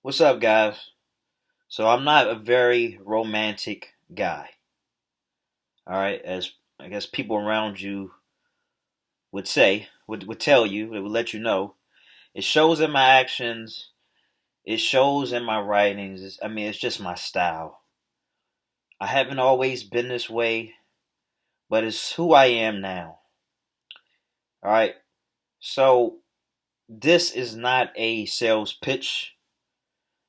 What's up, guys? So I'm not a very romantic guy. All right, as I guess people around you would say, would tell you, it would let you know. It shows in my actions. It shows in my writings. It's just my style. I haven't always been this way, but it's who I am now. All right. So this is not a sales pitch.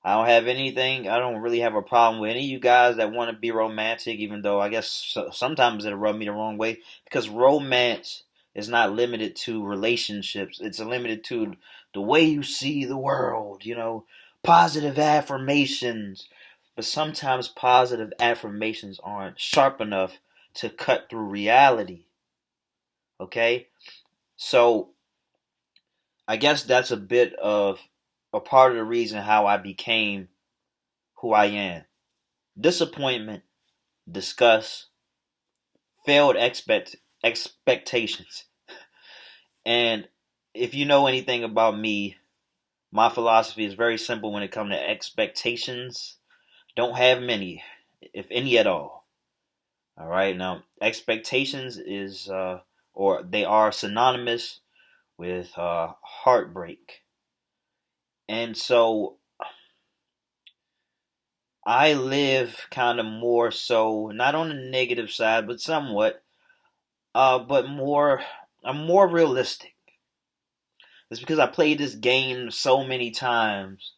I don't have anything. I don't really have a problem with any of you guys that want to be romantic, even though I guess sometimes it'll rub me the wrong way because romance is not limited to relationships. It's limited to the way you see the world, positive affirmations. But sometimes positive affirmations aren't sharp enough to cut through reality. Okay? So I guess that's a bit of a part of the reason how I became who I am. Disappointment, disgust, failed expectations. And if you know anything about me, my philosophy is very simple when it comes to expectations. Don't have many, if any at all. All right, now expectations or they are synonymous with heartbreak. And so I live kind of more so, not on the negative side, but somewhat, but more, I'm more realistic. It's because I played this game so many times.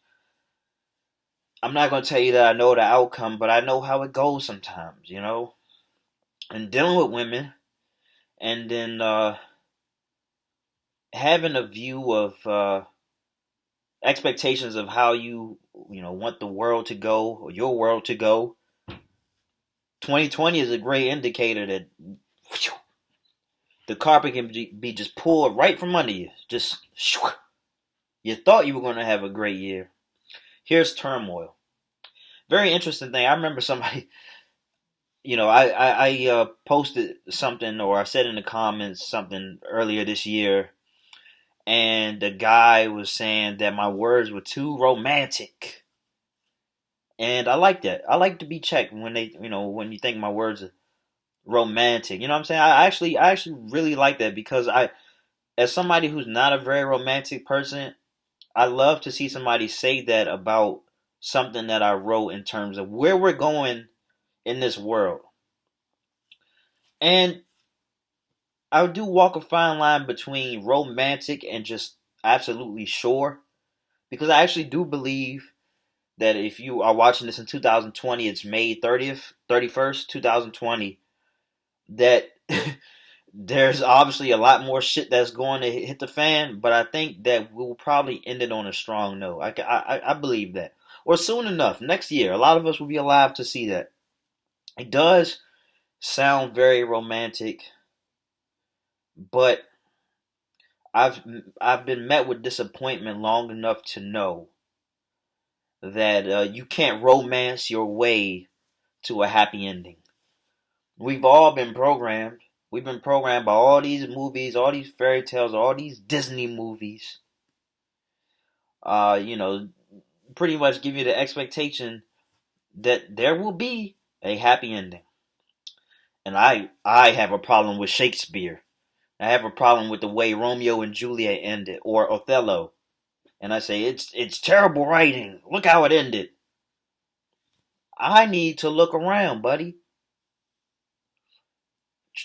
I'm not gonna tell you that I know the outcome, but I know how it goes sometimes. And dealing with women, and then having a view of expectations of how you want the world to go or your world to go. 2020 is a great indicator that whew, the carpet can be just pulled right from under you. Just you thought you were going to have a great year. Here's turmoil. Very interesting thing. I remember somebody, I posted something or I said in the comments something earlier this year, and the guy was saying that my words were too romantic. And I like that. I like to be checked when you think my words are romantic. You know what I'm saying? I actually really like that because as somebody who's not a very romantic person, I love to see somebody say that about something that I wrote in terms of where we're going in this world. And I do walk a fine line between romantic and just absolutely sure because I actually do believe that if you are watching this in 2020, it's May 30th, 31st, 2020, that there's obviously a lot more shit that's going to hit the fan, but I think that we'll probably end it on a strong note. I believe that. Or soon enough, next year, a lot of us will be alive to see that. It does sound very romantic, but I've I've been met with disappointment long enough to know that you can't romance your way to a happy ending. We've all been programmed. We've been programmed by all these movies, all these fairy tales, all these Disney movies. You know, pretty much give you the expectation that there will be a happy ending. And I have a problem with Shakespeare. I have a problem with the way Romeo and Juliet ended, or Othello. And I say it's terrible writing. Look how it ended. I need to look around, buddy.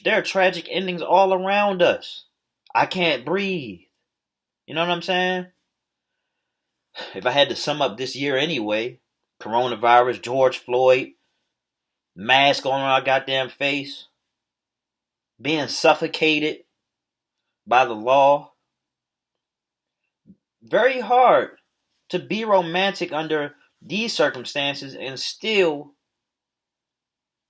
There are tragic endings all around us. I can't breathe. You know what I'm saying? If I had to sum up this year anyway, coronavirus, George Floyd, mask on our goddamn face, being suffocated by the law. Very hard to be romantic under these circumstances and still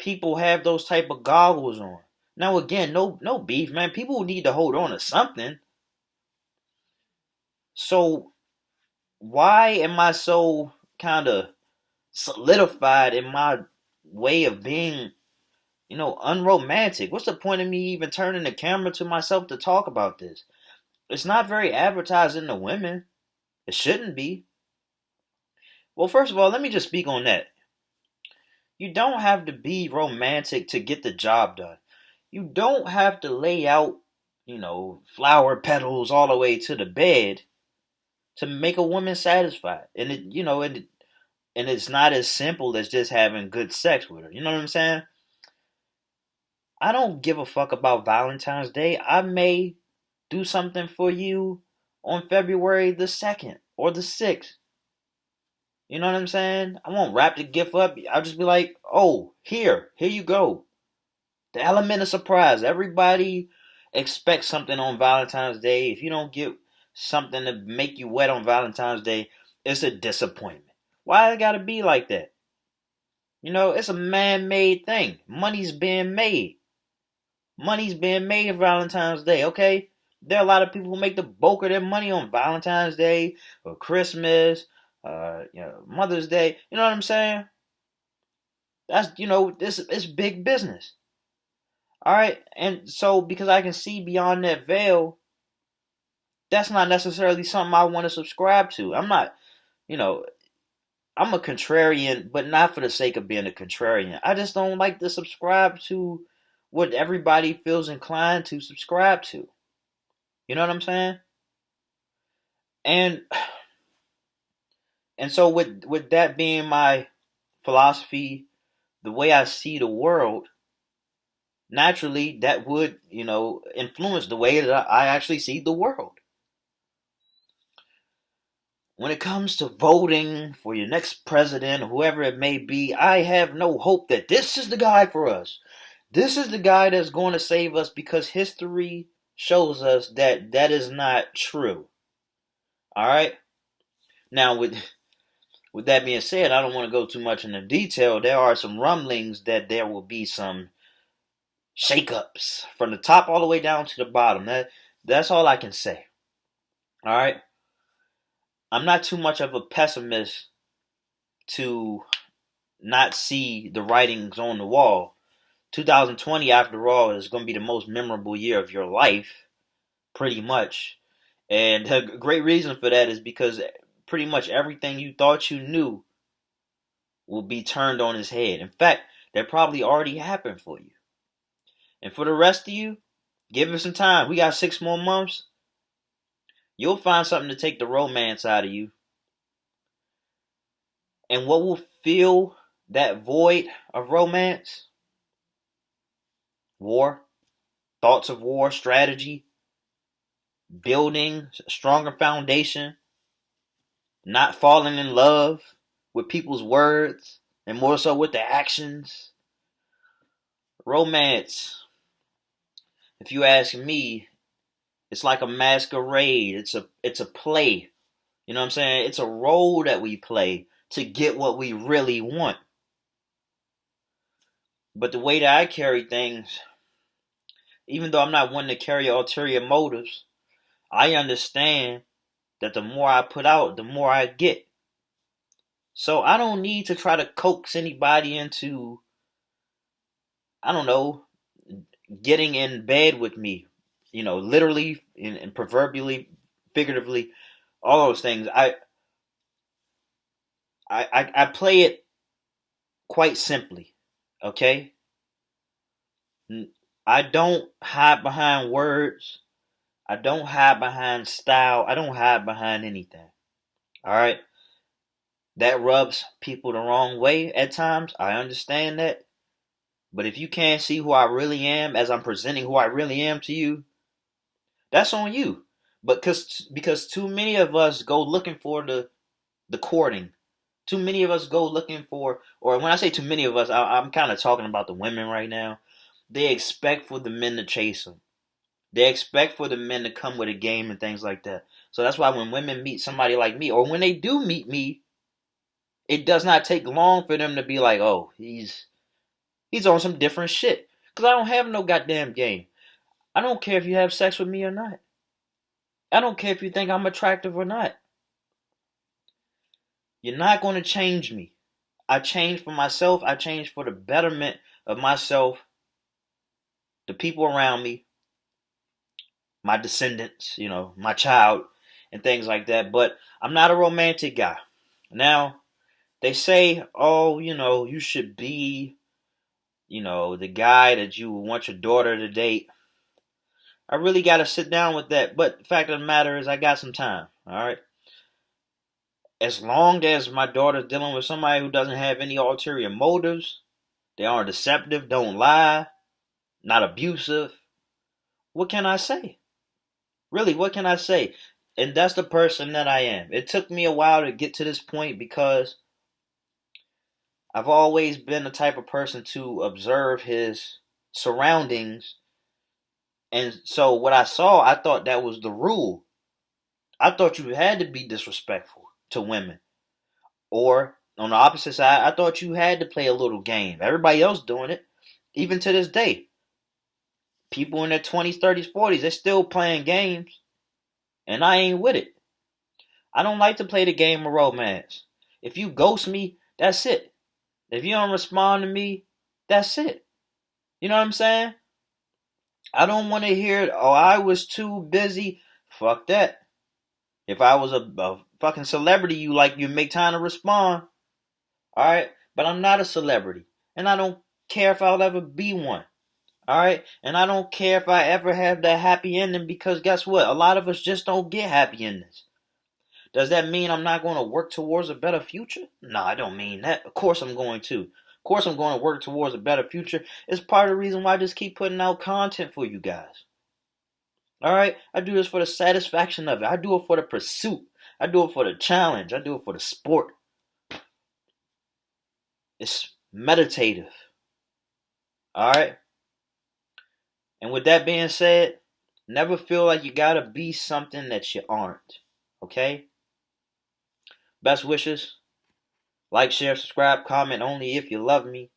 people have those type of goggles on. Now again, no beef, man. People need to hold on to something. So why am I so kind of solidified in my way of being, unromantic? What's the point of me even turning the camera to myself to talk about this? It's not very advertising to women. It shouldn't be. Well, first of all, let me just speak on that. You don't have to be romantic to get the job done. You don't have to lay out, flower petals all the way to the bed to make a woman satisfied. And it's not as simple as just having good sex with her. You know what I'm saying? I don't give a fuck about Valentine's Day. I may do something for you on February the 2nd or the 6th. You know what I'm saying? I won't wrap the gift up. I'll just be like, oh, here you go. The element of surprise. Everybody expects something on Valentine's Day. If you don't get something to make you wet on Valentine's Day, it's a disappointment. Why it gotta be like that? It's a man-made thing. Money's being made. Money's being made Valentine's Day, okay? There are a lot of people who make the bulk of their money on Valentine's Day or Christmas, Mother's Day. You know what I'm saying? That's this it's big business. All right, and so because I can see beyond that veil, that's not necessarily something I want to subscribe to. I'm not, you know, I'm a contrarian, but not for the sake of being a contrarian. I just don't like to subscribe to what everybody feels inclined to subscribe to. You know what I'm saying? And and so with that being my philosophy, the way I see the world, naturally that would, influence the way that I actually see the world. When it comes to voting for your next president, whoever it may be, I have no hope that this is the guy for us. This is the guy that's going to save us because history shows us that that is not true. All right? Now, with that being said, I don't want to go too much into detail. There are some rumblings that there will be some shakeups from the top all the way down to the bottom. That's all I can say. All right? I'm not too much of a pessimist to not see the writings on the wall. 2020, after all, is going to be the most memorable year of your life, pretty much. And a great reason for that is because pretty much everything you thought you knew will be turned on its head. In fact, that probably already happened for you. And for the rest of you, give it some time. We got 6 more months. You'll find something to take the romance out of you. And what will fill that void of romance? War, thoughts of war, strategy, building a stronger foundation, not falling in love with people's words and more so with the actions. Romance, if you ask me, it's like a masquerade. It's a play. You know what I'm saying? It's a role that we play to get what we really want. But the way that I carry things, even though I'm not one to carry ulterior motives, I understand that the more I put out, the more I get. So I don't need to try to coax anybody into, I don't know, getting in bed with me. Literally and proverbially, figuratively, all those things. I play it quite simply. Okay? I don't hide behind words. I don't hide behind style. I don't hide behind anything. All right? That rubs people the wrong way at times. I understand that. But if you can't see who I really am as I'm presenting who I really am to you, that's on you. But because too many of us go looking for the courting. Too many of us go looking for, or when I say too many of us, I'm kind of talking about the women right now. They expect for the men to chase them. They expect for the men to come with a game and things like that. So that's why when women meet somebody like me, or when they do meet me, it does not take long for them to be like, oh, he's on some different shit. Because I don't have no goddamn game. I don't care if you have sex with me or not. I don't care if you think I'm attractive or not. You're not going to change me. I change for myself. I change for the betterment of myself, the people around me, my descendants, my child, and things like that. But I'm not a romantic guy. Now, They say, oh, you should be, the guy that you want your daughter to date. I really got to sit down with that. But the fact of the matter is, I got some time. All right. As long as my daughter's dealing with somebody who doesn't have any ulterior motives, they aren't deceptive, don't lie, not abusive, what can I say? Really, what can I say? And that's the person that I am. It took me a while to get to this point because I've always been the type of person to observe his surroundings. And so what I saw, I thought that was the rule. I thought you had to be disrespectful to women. Or on the opposite side, I thought you had to play a little game. Everybody else doing it. Even to this day. People in their 20s, 30s, 40s, they're still playing games. And I ain't with it. I don't like to play the game of romance. If you ghost me, that's it. If you don't respond to me, that's it. You know what I'm saying? I don't want to hear, oh, I was too busy. Fuck that. If I was a fucking celebrity, you make time to respond. Alright? But I'm not a celebrity. And I don't care if I'll ever be one. Alright? And I don't care if I ever have that happy ending because guess what? A lot of us just don't get happy endings. Does that mean I'm not going to work towards a better future? No, I don't mean that. Of course I'm going to. Of course I'm going to work towards a better future. It's part of the reason why I just keep putting out content for you guys. Alright? I do this for the satisfaction of it. I do it for the pursuit. I do it for the challenge. I do it for the sport. It's meditative. Alright? And with that being said, never feel like you gotta be something that you aren't. Okay? Best wishes. Like, share, subscribe, comment only if you love me.